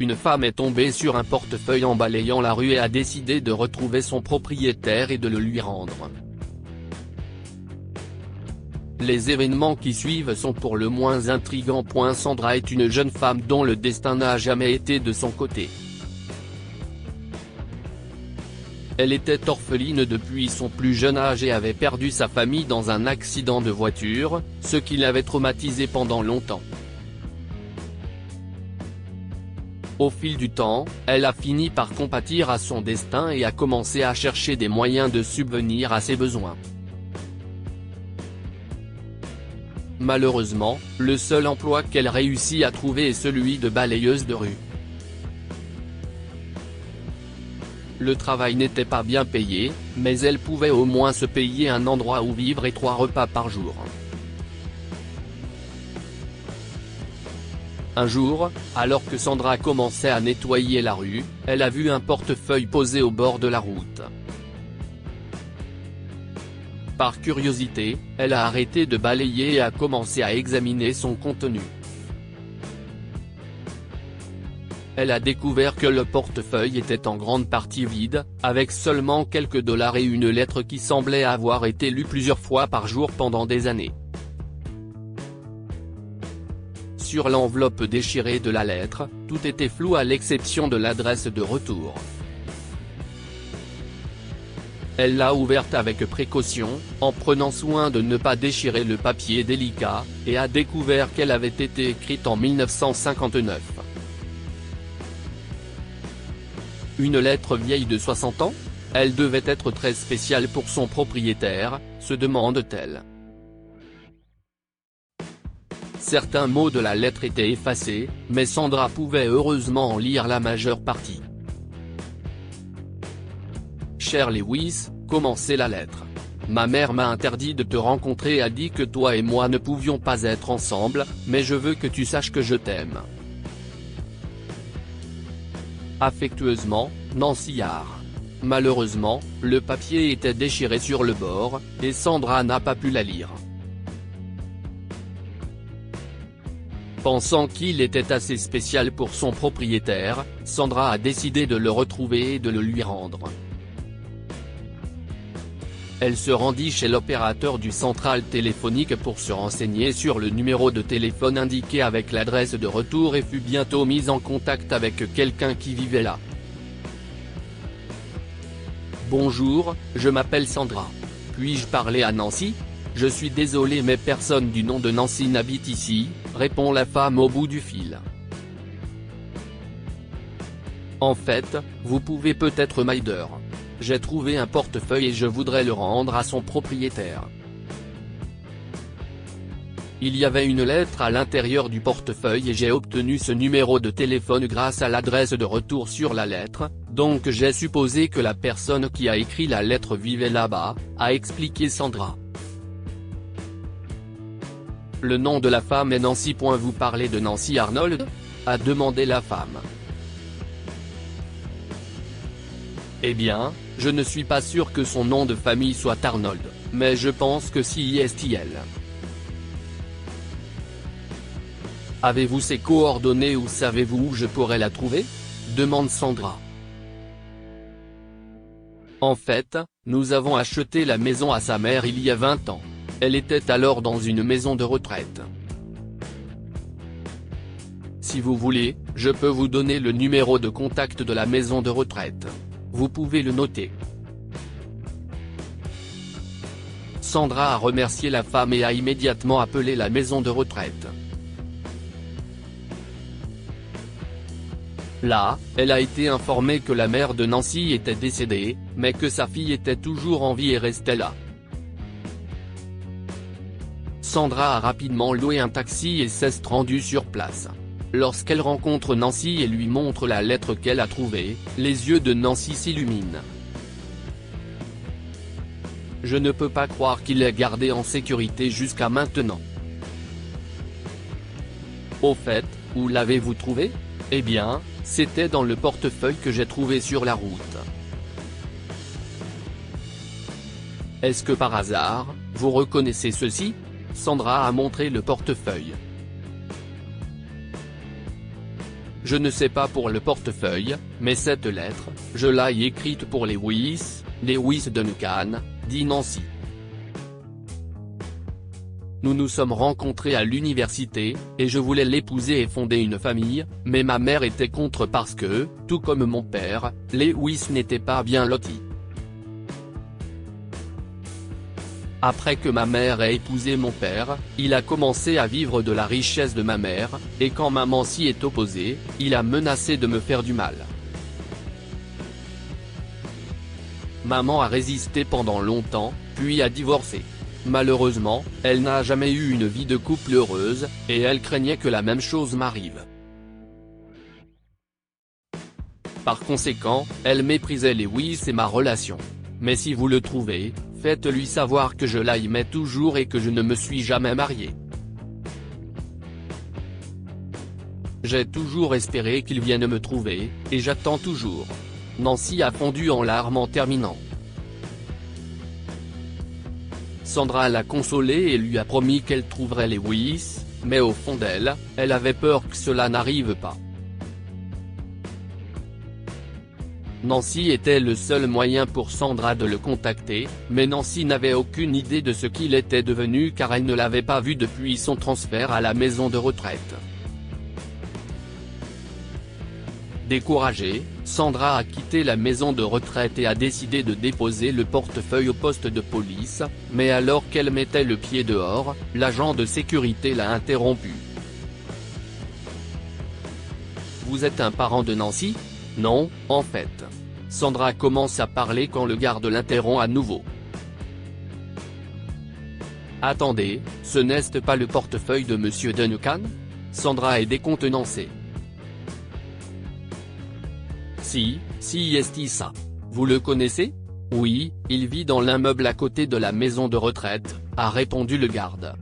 Une femme est tombée sur un portefeuille en balayant la rue et a décidé de retrouver son propriétaire et de le lui rendre. Les événements qui suivent sont pour le moins intrigants. Sandra est une jeune femme dont le destin n'a jamais été de son côté. Elle était orpheline depuis son plus jeune âge et avait perdu sa famille dans un accident de voiture, ce qui l'avait traumatisée pendant longtemps. Au fil du temps, elle a fini par compatir à son destin et a commencé à chercher des moyens de subvenir à ses besoins. Malheureusement, le seul emploi qu'elle réussit à trouver est celui de balayeuse de rue. Le travail n'était pas bien payé, mais elle pouvait au moins se payer un endroit où vivre et 3 repas par jour. Un jour, alors que Sandra commençait à nettoyer la rue, elle a vu un portefeuille posé au bord de la route. Par curiosité, elle a arrêté de balayer et a commencé à examiner son contenu. Elle a découvert que le portefeuille était en grande partie vide, avec seulement quelques dollars et une lettre qui semblait avoir été lue plusieurs fois par jour pendant des années. Sur l'enveloppe déchirée de la lettre, tout était flou à l'exception de l'adresse de retour. Elle l'a ouverte avec précaution, en prenant soin de ne pas déchirer le papier délicat, et a découvert qu'elle avait été écrite en 1959. Une lettre vieille de 60 ans ? Elle devait être très spéciale pour son propriétaire, se demande-t-elle. Certains mots de la lettre étaient effacés, mais Sandra pouvait heureusement en lire la majeure partie. Cher Lewis, commençait la lettre. Ma mère m'a interdit de te rencontrer et a dit que toi et moi ne pouvions pas être ensemble, mais je veux que tu saches que je t'aime. Affectueusement, Nancy Yard. Malheureusement, le papier était déchiré sur le bord, et Sandra n'a pas pu la lire. Pensant qu'il était assez spécial pour son propriétaire, Sandra a décidé de le retrouver et de le lui rendre. Elle se rendit chez l'opérateur du central téléphonique pour se renseigner sur le numéro de téléphone indiqué avec l'adresse de retour et fut bientôt mise en contact avec quelqu'un qui vivait là. Bonjour, je m'appelle Sandra. Puis-je parler à Nancy ? Je suis désolé mais personne du nom de Nancy n'habite ici, répond la femme au bout du fil. En fait, vous pouvez peut-être m'aider. J'ai trouvé un portefeuille et je voudrais le rendre à son propriétaire. Il y avait une lettre à l'intérieur du portefeuille et j'ai obtenu ce numéro de téléphone grâce à l'adresse de retour sur la lettre, donc j'ai supposé que la personne qui a écrit la lettre vivait là-bas, a expliqué Sandra. Le nom de la femme est Nancy. Vous parlez de Nancy Arnold ? A demandé la femme. Eh bien, je ne suis pas sûr que son nom de famille soit Arnold, mais je pense que si est-il. Avez-vous ses coordonnées ou savez-vous où je pourrais la trouver ? Demande Sandra. En fait, nous avons acheté la maison à sa mère il y a 20 ans. Elle était alors dans une maison de retraite. Si vous voulez, je peux vous donner le numéro de contact de la maison de retraite. Vous pouvez le noter. Sandra a remercié la femme et a immédiatement appelé la maison de retraite. Là, elle a été informée que la mère de Nancy était décédée, mais que sa fille était toujours en vie et restait là. Sandra a rapidement loué un taxi et s'est rendue sur place. Lorsqu'elle rencontre Nancy et lui montre la lettre qu'elle a trouvée, les yeux de Nancy s'illuminent. Je ne peux pas croire qu'il l'ait gardée en sécurité jusqu'à maintenant. Au fait, où l'avez-vous trouvée ? Eh bien, c'était dans le portefeuille que j'ai trouvé sur la route. Est-ce que par hasard, vous reconnaissez ceci ? Sandra a montré le portefeuille. Je ne sais pas pour le portefeuille, mais cette lettre, je l'ai écrite pour Lewis Duncan, dit Nancy. Nous nous sommes rencontrés à l'université, et je voulais l'épouser et fonder une famille, mais ma mère était contre parce que, tout comme mon père, Lewis n'était pas bien loti. Après que ma mère ait épousé mon père, il a commencé à vivre de la richesse de ma mère, et quand maman s'y est opposée, il a menacé de me faire du mal. Maman a résisté pendant longtemps, puis a divorcé. Malheureusement, elle n'a jamais eu une vie de couple heureuse, et elle craignait que la même chose m'arrive. Par conséquent, elle méprisait Lewis et ma relation. Mais si vous le trouvez, faites-lui savoir que je l'aimais toujours et que je ne me suis jamais marié. J'ai toujours espéré qu'il vienne me trouver, et j'attends toujours. Nancy a fondu en larmes en terminant. Sandra l'a consolée et lui a promis qu'elle trouverait Lewis, mais au fond d'elle, elle avait peur que cela n'arrive pas. Nancy était le seul moyen pour Sandra de le contacter, mais Nancy n'avait aucune idée de ce qu'il était devenu car elle ne l'avait pas vu depuis son transfert à la maison de retraite. Découragée, Sandra a quitté la maison de retraite et a décidé de déposer le portefeuille au poste de police, mais alors qu'elle mettait le pied dehors, l'agent de sécurité l'a interrompue. « Vous êtes un parent de Nancy ? Non, en fait. » Sandra commence à parler quand le garde l'interrompt à nouveau. « Attendez, ce n'est pas le portefeuille de Monsieur Duncan ?» Sandra est décontenancée. Si est ça. Vous le connaissez ? Oui, il vit dans l'immeuble à côté de la maison de retraite, a répondu le garde.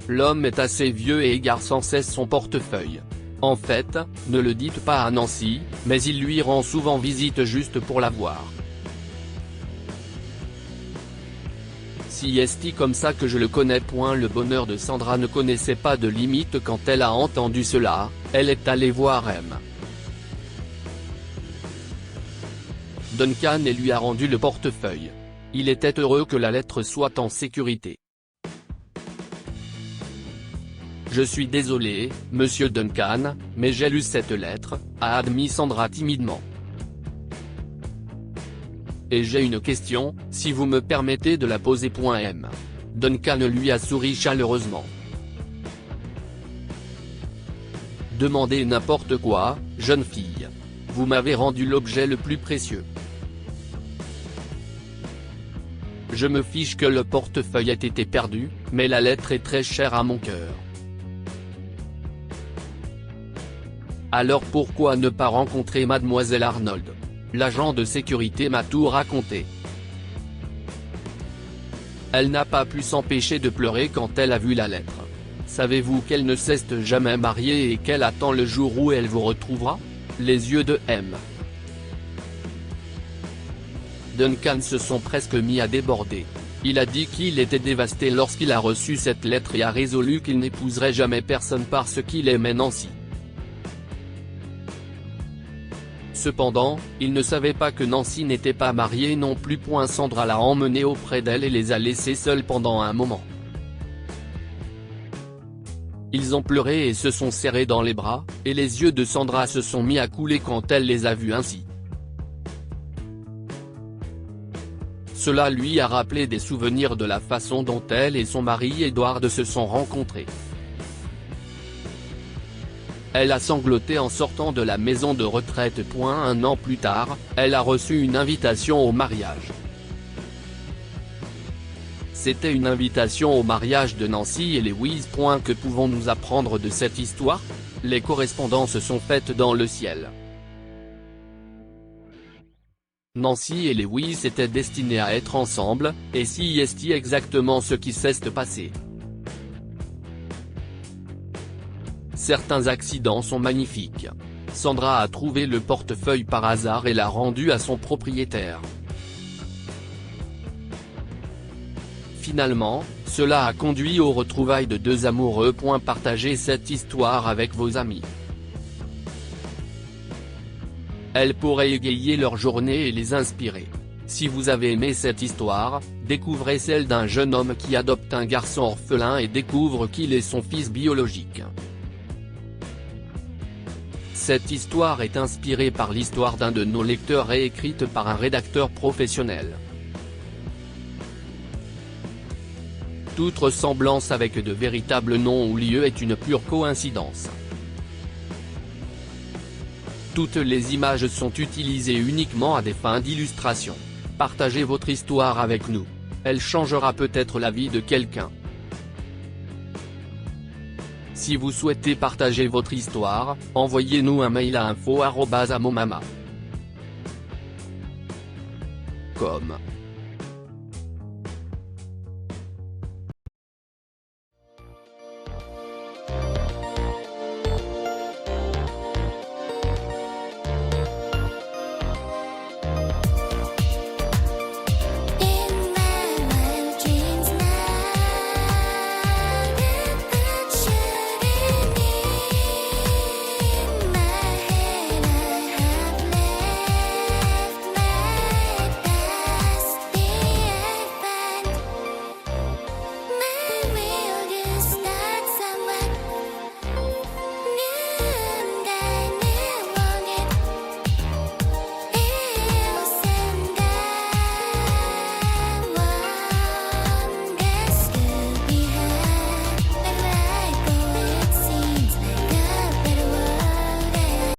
L'homme est assez vieux et égare sans cesse son portefeuille. En fait, ne le dites pas à Nancy, mais il lui rend souvent visite juste pour la voir. Si est comme ça que je le connais. Le bonheur de Sandra ne connaissait pas de limite quand elle a entendu cela, elle est allée voir M. Duncan et lui a rendu le portefeuille. Il était heureux que la lettre soit en sécurité. Je suis désolé, monsieur Duncan, mais j'ai lu cette lettre, a admis Sandra timidement. Et j'ai une question, si vous me permettez de la poser. M. Duncan lui a souri chaleureusement. Demandez n'importe quoi, jeune fille. Vous m'avez rendu l'objet le plus précieux. Je me fiche que le portefeuille ait été perdu, mais la lettre est très chère à mon cœur. Alors pourquoi ne pas rencontrer mademoiselle Arnold ? L'agent de sécurité m'a tout raconté. Elle n'a pas pu s'empêcher de pleurer quand elle a vu la lettre. Savez-vous qu'elle ne s'est jamais mariée et qu'elle attend le jour où elle vous retrouvera ? Les yeux de M. Duncan se sont presque mis à déborder. Il a dit qu'il était dévasté lorsqu'il a reçu cette lettre et a résolu qu'il n'épouserait jamais personne parce qu'il aimait Nancy. Cependant, il ne savait pas que Nancy n'était pas mariée non plus. Sandra l'a emmené auprès d'elle et les a laissés seuls pendant un moment. Ils ont pleuré et se sont serrés dans les bras, et les yeux de Sandra se sont mis à couler quand elle les a vus ainsi. Cela lui a rappelé des souvenirs de la façon dont elle et son mari Edward se sont rencontrés. Elle a sangloté en sortant de la maison de retraite. Un an plus tard, elle a reçu une invitation au mariage. C'était une invitation au mariage de Nancy et Lewis. Que pouvons-nous apprendre de cette histoire ? Les correspondances sont faites dans le ciel. Nancy et Lewis étaient destinés à être ensemble, et si est exactement ce qui s'est passé. Certains accidents sont magnifiques. Sandra a trouvé le portefeuille par hasard et l'a rendu à son propriétaire. Finalement, cela a conduit aux retrouvailles de deux amoureux. Partagez cette histoire avec vos amis. Elle pourrait égayer leur journée et les inspirer. Si vous avez aimé cette histoire, découvrez celle d'un jeune homme qui adopte un garçon orphelin et découvre qu'il est son fils biologique. Cette histoire est inspirée par l'histoire d'un de nos lecteurs et écrite par un rédacteur professionnel. Toute ressemblance avec de véritables noms ou lieux est une pure coïncidence. Toutes les images sont utilisées uniquement à des fins d'illustration. Partagez votre histoire avec nous. Elle changera peut-être la vie de quelqu'un. Si vous souhaitez partager votre histoire, envoyez-nous un mail à info@amomama.com.